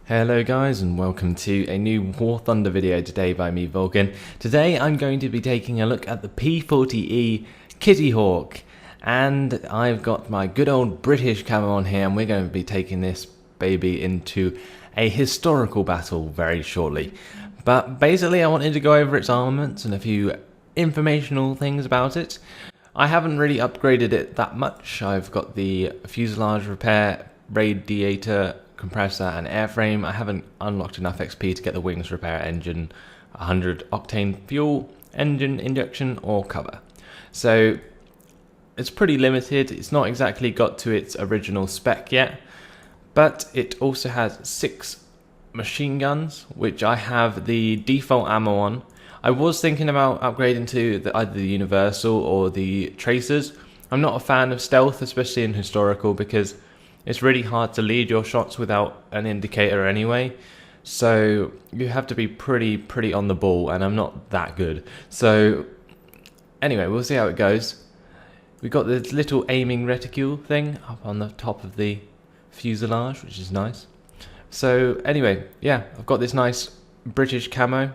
Hello guys and welcome to a new War Thunder video today by me, Vulcan. Today I'm going to be taking a look at the P-40E KittyHawk, and I've got my good old British camo on here, and we're going to be taking this baby into a historical battle very shortly. But basically I wanted to go over its armaments and a few informational things about it. I haven't really upgraded it that much. I've got the fuselage repair, radiator, compressor and airframe. I haven't unlocked enough XP to get the wings repair, engine, 100 octane fuel, engine injection or cover. So it's pretty limited. It's not exactly got to its original spec yet, but it also has 6 machine guns, which I have the default ammo on. I was thinking about upgrading to either the universal or the tracers. I'm not a fan of stealth, especially in historical, because it's really hard to lead your shots without an indicator anyway, so you have to be pretty on the ball, and I'm not that good. So anyway, we'll see how it goes. We've got this little aiming reticule thing up on the top of the fuselage, which is nice. So anyway, yeah, I've got this nice British camo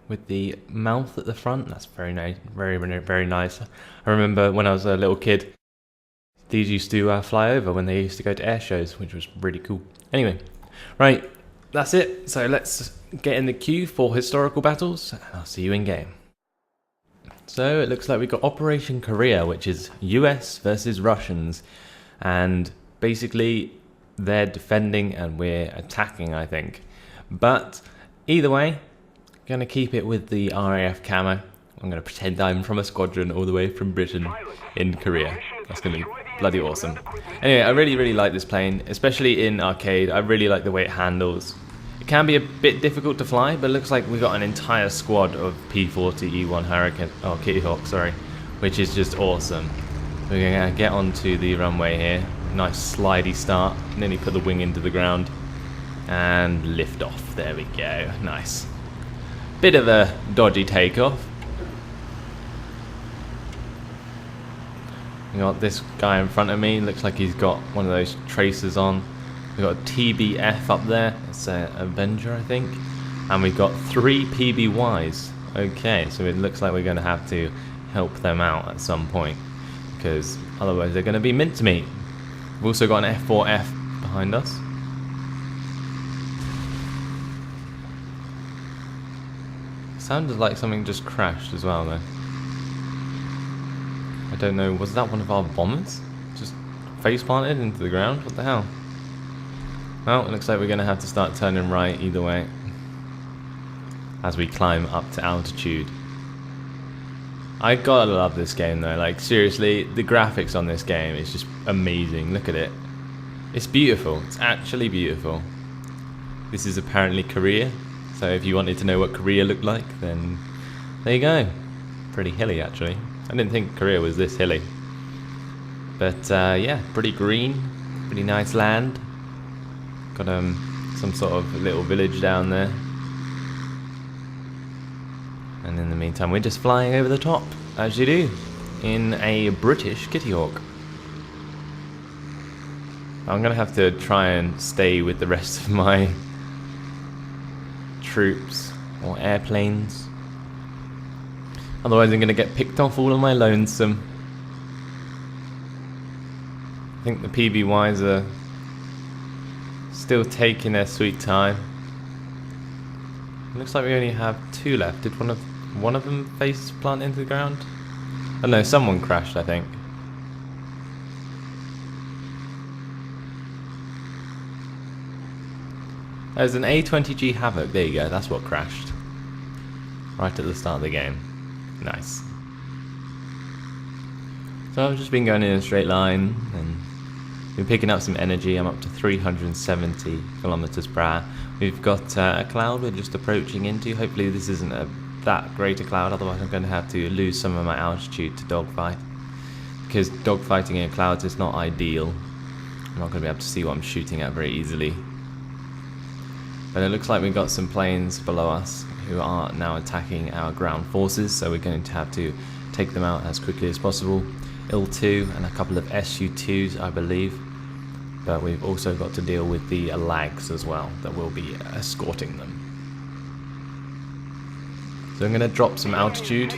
with the mouth at the front. That's very nice, very nice. I remember when I was a little kid, these used to fly over when they used to go to air shows, which was really cool. Anyway, right, that's it. So let's get in the queue for historical battles, and I'll see you in game. So it looks like we've got Operation Korea, which is US versus Russians, and basically they're defending and we're attacking, I think. But either way, gonna keep it with the RAF camo. I'm gonna pretend I'm from a squadron all the way from Britain in Korea. That's gonna be bloody awesome. Anyway, I really like this plane, especially in arcade. I really like the way it handles. It can be a bit difficult to fly, but it looks like we've got an entire squad of P-40E-1 KittyHawk, sorry, which is just awesome. We're gonna get onto the runway here. Nice slidey start. Nearly put the wing into the ground and lift off. There we go. Nice. Bit of a dodgy takeoff. We got this guy in front of me, looks like he's got one of those tracers on. We've got a TBF up there, it's an Avenger I think. And we've got 3 PBYs. Okay, so it looks like we're going to have to help them out at some point, because otherwise they're going to be mincemeat. We've also got an F4F behind us. Sounded like something just crashed as well though. I don't know, was that one of our bombers? Just face planted into the ground? What the hell? Well, it looks like we're going to have to start turning right either way as we climb up to altitude. I gotta love this game though, like seriously, the graphics on this game is just amazing. Look at it. It's beautiful, it's actually beautiful. This is apparently Korea, so if you wanted to know what Korea looked like, then there you go. Pretty hilly actually. I didn't think Korea was this hilly. But yeah, pretty green, pretty nice land. Got some sort of little village down there. And in the meantime, we're just flying over the top, as you do, in a British KittyHawk. I'm gonna have to try and stay with the rest of my troops or airplanes. Otherwise I'm going to get picked off all on my lonesome. I think the PBYs are still taking their sweet time. It looks like we only have 2 left. Did one of them face plant into the ground? Oh no, someone crashed I think. There's an A-20G Havoc, there you go, that's what crashed. Right at the start of the game. Nice. So I've just been going in a straight line and been picking up some energy. I'm up to 370 kilometers per hour. We've got a cloud we're just approaching into. Hopefully this isn't that great a cloud, otherwise I'm going to have to lose some of my altitude to dogfight. Because dogfighting in clouds is not ideal. I'm not going to be able to see what I'm shooting at very easily. But it looks like we've got some planes below us who are now attacking our ground forces, so we're going to have to take them out as quickly as possible. IL-2 and a couple of Su-2s, I believe. but we've also got to deal with the lags as well that will be escorting them. So I'm going to drop some altitude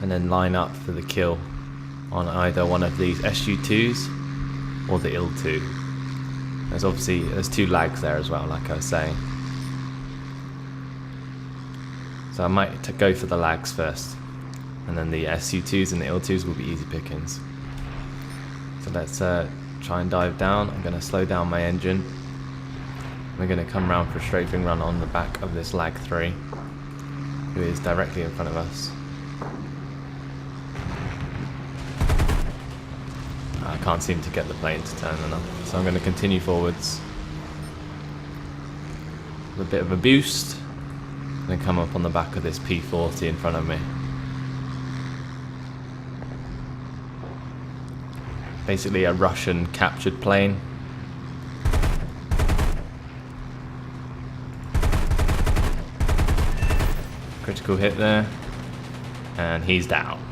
and then line up for the kill on either one of these SU-2s or the IL-2. There's two lags there as well, like I was saying. So I might go for the lags first, and then the SU-2s and the IL-2s will be easy pickings. So let's try and dive down. I'm going to slow down my engine. We're going to come around for a strafing run on the back of this lag 3, who is directly in front of us. I can't seem to get the plane to turn enough, so I'm going to continue forwards with a bit of a boost, and then come up on the back of this P-40 in front of me. Basically a Russian captured plane. Critical hit there, and he's down.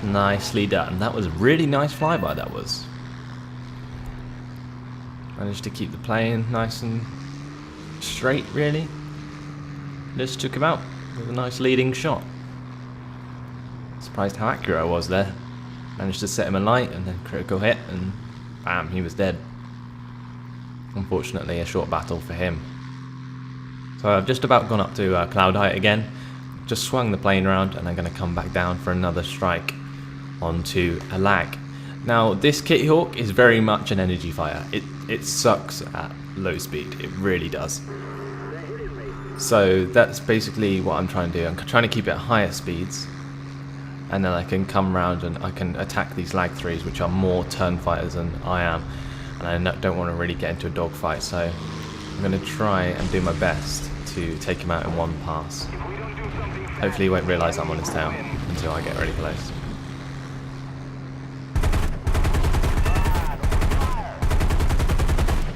Nicely done. That was a really nice flyby, that was. Managed to keep the plane nice and straight, really. Just took him out with a nice leading shot. Surprised how accurate I was there. Managed to set him alight and then critical hit, and bam, he was dead. Unfortunately, a short battle for him. So I've just about gone up to cloud height again. Just swung the plane around, and I'm going to come back down for another strike onto a lag. Now this KittyHawk is very much an energy fighter. It sucks at low speed, it really does. So that's basically what I'm trying to do. I'm trying to keep it at higher speeds, and then I can come around and I can attack these lag 3s, which are more turn fighters than I am, and I don't want to really get into a dogfight, so I'm going to try and do my best to take him out in one pass. Hopefully he won't realise I'm on his tail until I get really close.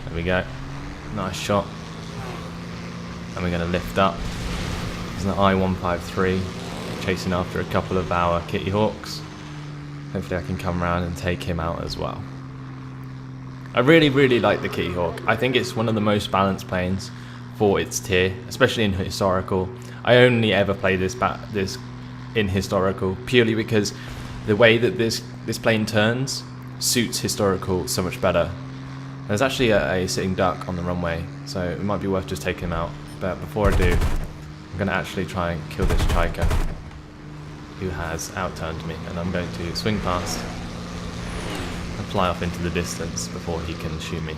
There we go. Nice shot. And we're going to lift up. There's an I-153 chasing after a couple of our KittyHawks. Hopefully I can come around and take him out as well. I really like the KittyHawk. I think it's one of the most balanced planes for its tier, especially in historical. I only ever play this in historical purely because the way that this plane turns suits historical so much better. There's actually a sitting duck on the runway, so it might be worth just taking him out. But before I do, I'm going to actually try and kill this Chiker who has outturned me, and I'm going to swing past and fly off into the distance before he can shoot me.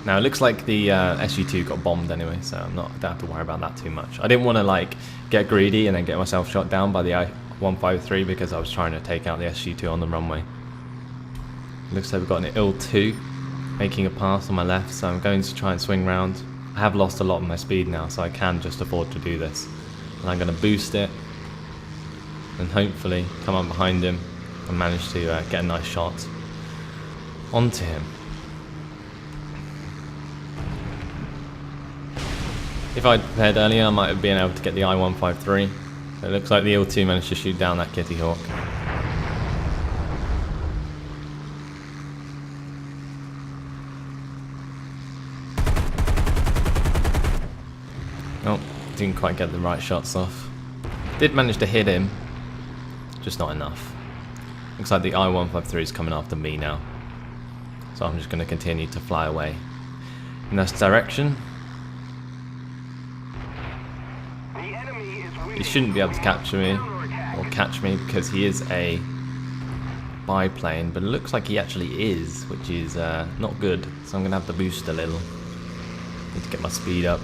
Now it looks like the SU-2 got bombed anyway, so I don't have to worry about that too much. I didn't want to get greedy and then get myself shot down by the I-153 because I was trying to take out the SU-2 on the runway. Looks like we've got an IL-2 making a pass on my left, so I'm going to try and swing round. I have lost a lot of my speed now, so I can just afford to do this. And I'm going to boost it and hopefully come up behind him and manage to get a nice shot onto him. If I'd prepared earlier, I might have been able to get the I-153. So it looks like the IL-2 managed to shoot down that KittyHawk. Oh, didn't quite get the right shots off. Did manage to hit him, just not enough. Looks like the I-153 is coming after me now. So I'm just going to continue to fly away in this direction. He shouldn't be able to capture me, or catch me, because he is a biplane, but it looks like he actually is, which is not good, so I'm going to have to boost a little. Need to get my speed up.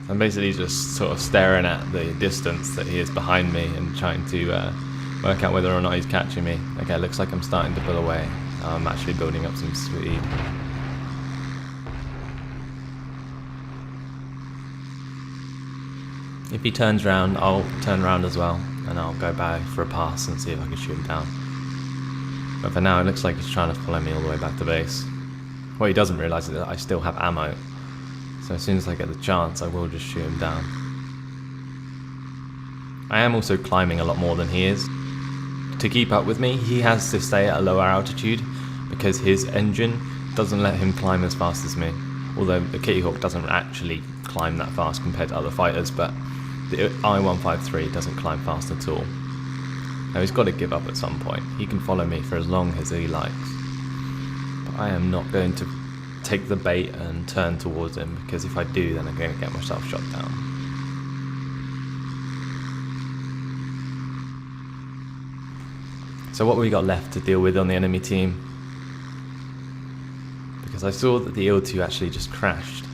I'm basically just sort of staring at the distance that he is behind me and trying to work out whether or not he's catching me. Okay, it looks like I'm starting to pull away. I'm actually building up some speed. If he turns around, I'll turn around as well, and I'll go back for a pass and see if I can shoot him down. But for now, it looks like he's trying to follow me all the way back to base. What he doesn't realise is that I still have ammo, so as soon as I get the chance, I will just shoot him down. I am also climbing a lot more than he is. to keep up with me, he has to stay at a lower altitude because his engine doesn't let him climb as fast as me. Although the KittyHawk doesn't actually climb that fast compared to other fighters, but the I-153 doesn't climb fast at all. Now he's got to give up at some point. He can follow me for as long as he likes. But I am not going to take the bait and turn towards him, because if I do, then I'm going to get myself shot down. So what have we got left to deal with on the enemy team? Because I saw that the IL-2 actually just crashed.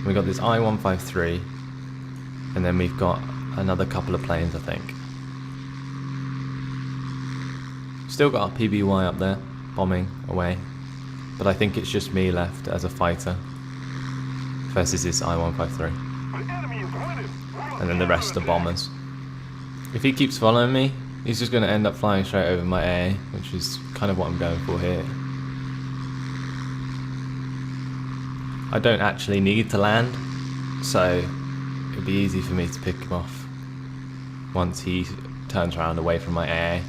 We got this I-153, and then we've got another couple of planes, I think. Still got our PBY up there, bombing away, but I think it's just me left as a fighter versus this I-153, and then the rest are bombers. If he keeps following me, he's just going to end up flying straight over my AA, which is kind of what I'm going for here. I don't actually need to land, so it'll be easy for me to pick him off once he turns around away from my AA.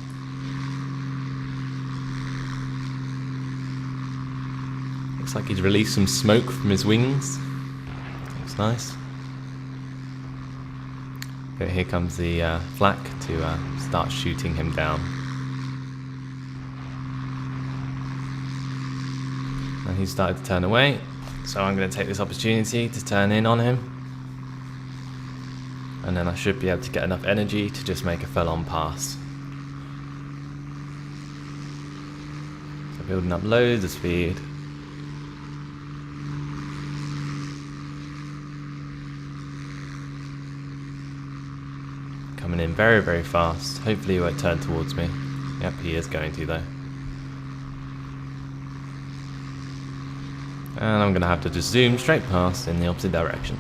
Looks like he's released some smoke from his wings. Looks nice. But here comes the flak to start shooting him down. And he started to turn away, so I'm going to take this opportunity to turn in on him. And then I should be able to get enough energy to just make a full-on pass. So building up loads of speed. Coming in very, very fast. Hopefully he won't turn towards me. Yep, he is going to though. And I'm going to have to just zoom straight past in the opposite direction.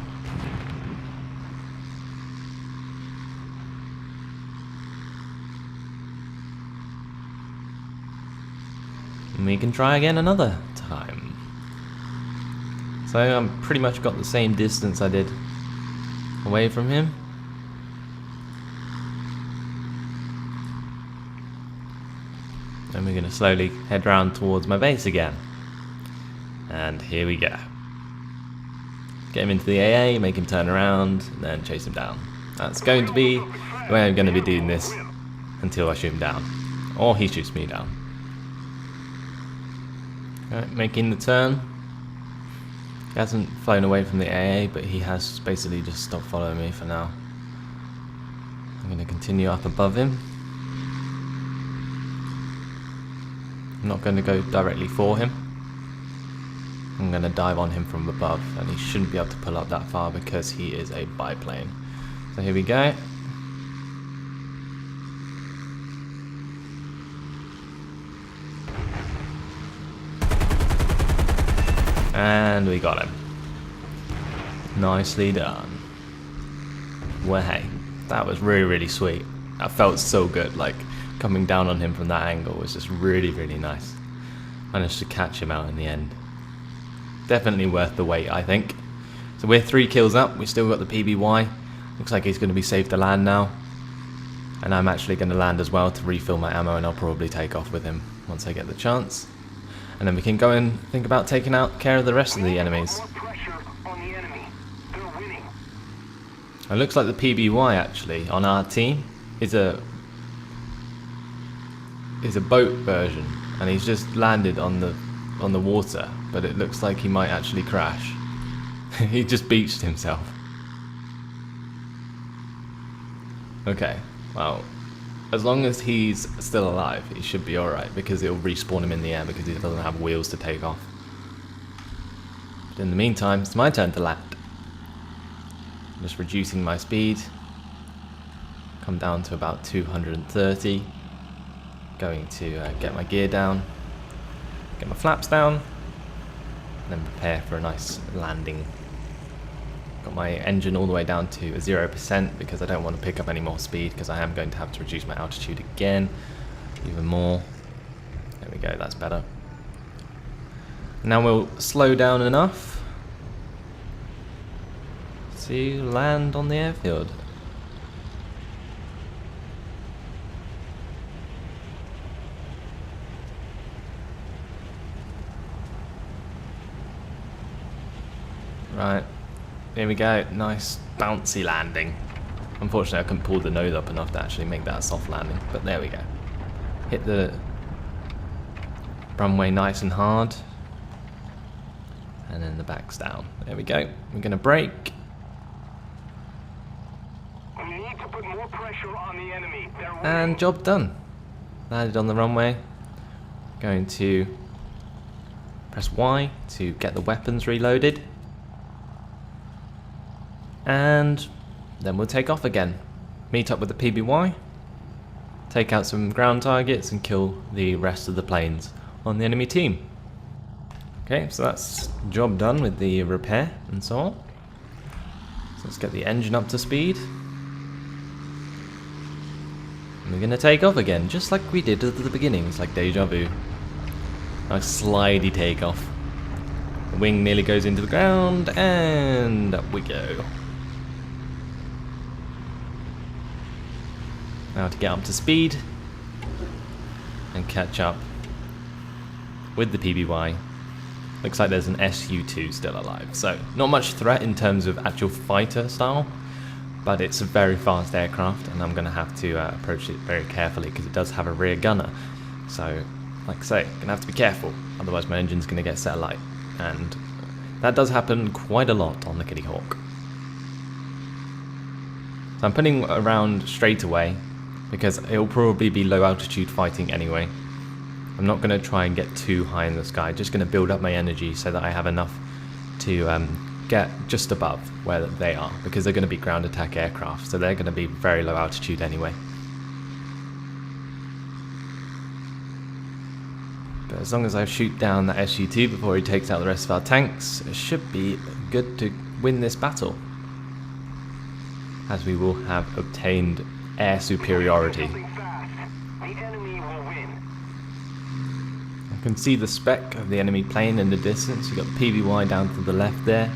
And we can try again another time. So I'm pretty much got the same distance I did away from him. And we're going to slowly head round towards my base again. And here we go. Get him into the AA, make him turn around, and then chase him down. That's going to be the way I'm going to be doing this until I shoot him down. Or he shoots me down. Alright, making the turn. He hasn't flown away from the AA, but he has basically just stopped following me for now. I'm going to continue up above him. I'm not going to go directly for him. I'm going to dive on him from above, and he shouldn't be able to pull up that far because he is a biplane. So here we go. And we got him. Nicely done. Well, hey, that was really, really sweet. That felt so good, like coming down on him from that angle was just really, really nice. Managed to catch him out in the end. Definitely worth the wait, I think. So we're 3 kills up. We've still got the PBY. Looks like he's going to be safe to land now. And I'm actually going to land as well to refill my ammo, and I'll probably take off with him once I get the chance. And then we can go and think about taking out care of the rest of the enemies. It looks like the PBY actually on our team is a boat version, and he's just landed on the water, but it looks like he might actually crash. He just beached himself. Okay, well, as long as he's still alive, he should be alright, because it'll respawn him in the air because he doesn't have wheels to take off. But in the meantime, it's my turn to land. I'm just reducing my speed. Come down to about 230. Going to get my gear down, get my flaps down, and then prepare for a nice landing. Got my engine all the way down to 0% because I don't want to pick up any more speed, because I am going to have to reduce my altitude again, even more. There we go, that's better. Now we'll slow down enough to land on the airfield. Right, here we go. Nice bouncy landing. Unfortunately, I couldn't pull the nose up enough to actually make that a soft landing, but there we go. Hit the runway nice and hard, and then the back's down. There we go. We're going to brake. We need to put more pressure on the enemy. And job done. Landed on the runway. Going to press Y to get the weapons reloaded. And then we'll take off again. Meet up with the PBY. Take out some ground targets and kill the rest of the planes on the enemy team. Okay, so that's job done with the repair and so on. So let's get the engine up to speed. And we're going to take off again, just like we did at the beginning. It's like deja vu. Nice slidey takeoff. The wing nearly goes into the ground, and up we go. Now to get up to speed and catch up with the PBY. Looks like there's an Su-2 still alive, so not much threat in terms of actual fighter style, but it's a very fast aircraft, and I'm going to have to approach it very carefully because it does have a rear gunner. So, like I say, going to have to be careful, otherwise my engine's going to get set alight, and that does happen quite a lot on the KittyHawk. So I'm putting around straight away because it'll probably be low altitude fighting anyway. I'm not going to try and get too high in the sky, just going to build up my energy so that I have enough to get just above where they are, because they're going to be ground attack aircraft, so they're going to be very low altitude anyway. But as long as I shoot down that Su-2 before he takes out the rest of our tanks, it should be good to win this battle, as we will have obtained air superiority. I can see the speck of the enemy plane in the distance. You've got the PBY down to the left there,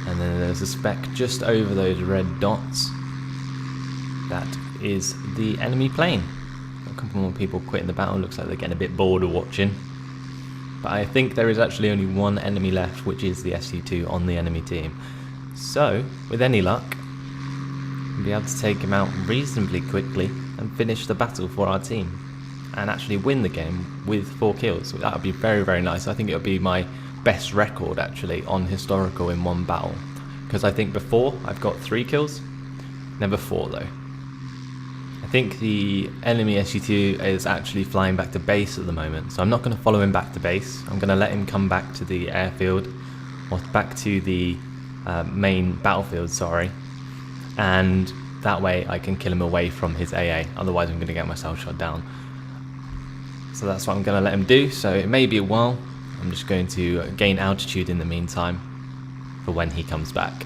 and then there's a speck just over those red dots. That is the enemy plane. A couple more people quitting the battle. Looks like they're getting a bit bored of watching. But I think there is actually only one enemy left, which is the Su-2 on the enemy team. So, with any luck, we'll be able to take him out reasonably quickly and finish the battle for our team, and actually win the game with 4 kills. That would be very, very nice. I think it would be my best record actually on historical in one battle, because I think before I've got 3 kills, never 4 though. I think the enemy Su-2 is actually flying back to base at the moment, so I'm not going to follow him back to base. I'm going to let him come back to the airfield, or back to the main battlefield, sorry, and that way I can kill him away from his AA, otherwise I'm going to get myself shot down. So that's what I'm going to let him do, so it may be a while. I'm just going to gain altitude in the meantime for when he comes back.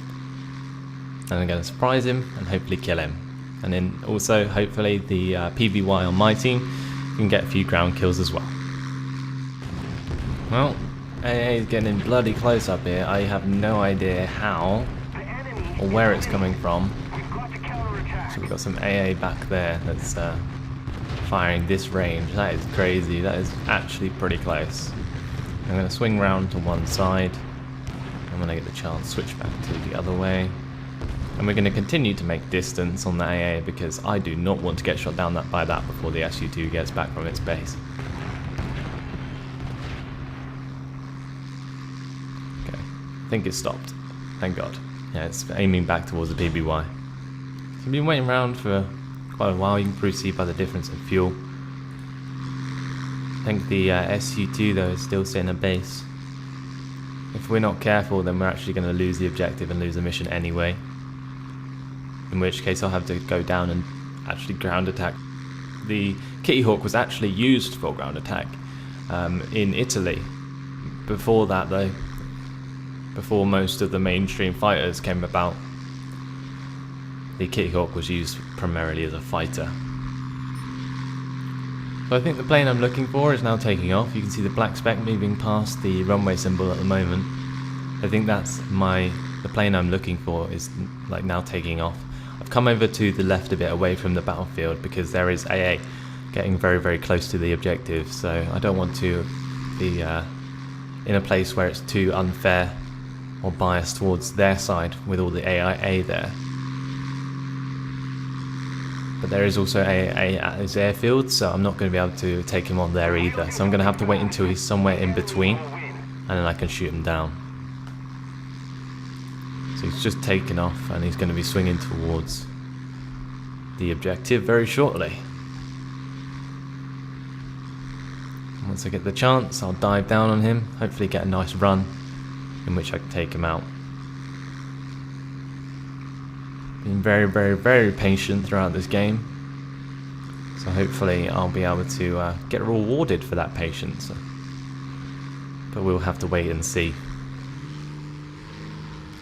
And I'm going to surprise him and hopefully kill him. And then also, hopefully, the PBY on my team can get a few ground kills as well. Well, AA is getting bloody close up here. I have no idea how or where it's coming from. So we've got some AA back there that's firing this range. That is crazy. That is actually pretty close. I'm going to swing round to one side, and when I get the chance, switch back to the other way. And we're going to continue to make distance on the AA, because I do not want to get shot down by that before the Su-2 gets back from its base. Okay, I think it's stopped. Thank God. Yeah, it's aiming back towards the PBY. So I've been waiting around for quite a while. You can probably see by the difference in fuel. I think the Su-2 though is still sitting at base. If we're not careful, then we're actually going to lose the objective and lose the mission anyway. In which case I'll have to go down and actually ground attack. The KittyHawk was actually used for ground attack in Italy. Before that though, before most of the mainstream fighters came about, the KittyHawk was used primarily as a fighter. So I think the plane I'm looking for is now taking off. You can see the black speck moving past the runway symbol at the moment. I think that's the plane I'm looking for is like now taking off. I've come over to the left a bit away from the battlefield because there is AA getting very, very close to the objective, so I don't want to be in a place where it's too unfair or biased towards their side with all the AIA there. But there is also AIA at his airfield, so I'm not going to be able to take him on there either. So I'm going to have to wait until he's somewhere in between, and then I can shoot him down. So he's just taken off, and he's going to be swinging towards the objective very shortly. Once I get the chance, I'll dive down on him, hopefully get a nice run in which I can take him out. Been very patient throughout this game, so hopefully I'll be able to get rewarded for that patience, but we'll have to wait and see.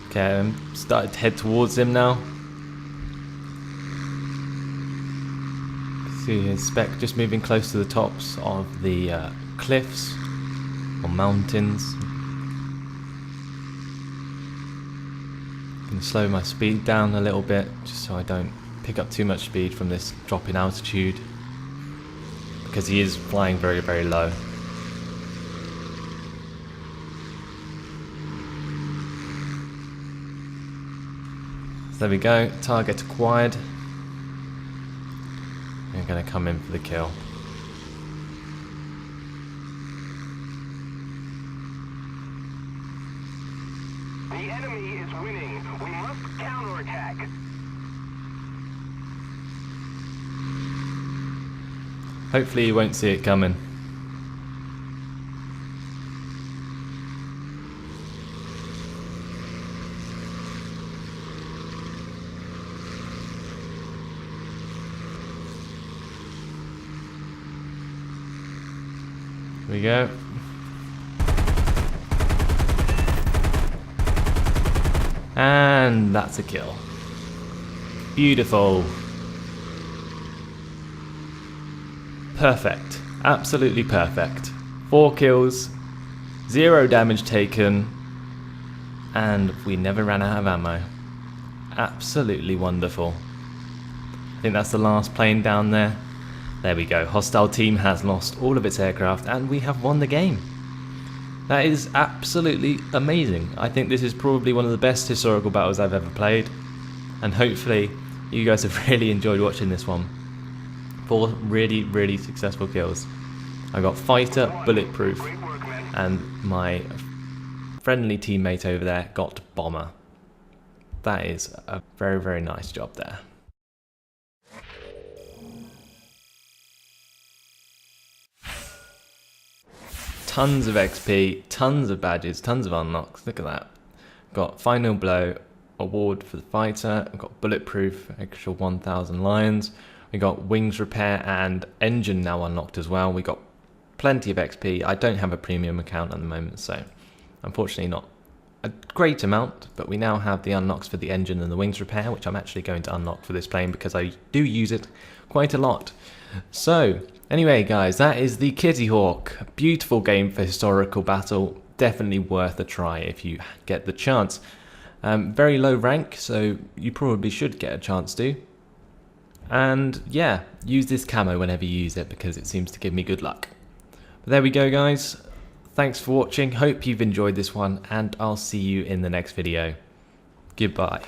Okay, I'm starting to head towards him now. See his spec just moving close to the tops of the cliffs or mountains. Can slow my speed down a little bit just so I don't pick up too much speed from this drop in altitude, because he is flying very low. So there we go, target acquired. We're going to come in for the kill. The enemy is winning. We must counterattack. Hopefully you won't see it coming. Here we go. And that's a kill. Beautiful. Perfect. Absolutely perfect. 4 kills, 0 damage taken, and we never ran out of ammo. Absolutely wonderful. I think that's the last plane down there. There we go. Hostile team has lost all of its aircraft and we have won the game. That is absolutely amazing. I think this is probably one of the best historical battles I've ever played, and hopefully you guys have really enjoyed watching this one. 4 really successful kills. I got fighter, bulletproof, and my friendly teammate over there got bomber. That is a very nice job there. Tons of XP, tons of badges, tons of unlocks. Look at that. Got final blow award for the fighter. I've got bulletproof, extra 1,000 lions. We got wings repair and engine now unlocked as well. We got plenty of XP. I don't have a premium account at the moment, so unfortunately not a great amount, but we now have the unlocks for the engine and the wings repair, which I'm actually going to unlock for this plane because I do use it quite a lot. So anyway guys, that is the KittyHawk. A beautiful game for historical battle. Definitely worth a try if you get the chance. Very low rank, so you probably should get a chance to. And yeah, use this camo whenever you use it because it seems to give me good luck. But there we go guys. Thanks for watching. Hope you've enjoyed this one, and I'll see you in the next video. Goodbye.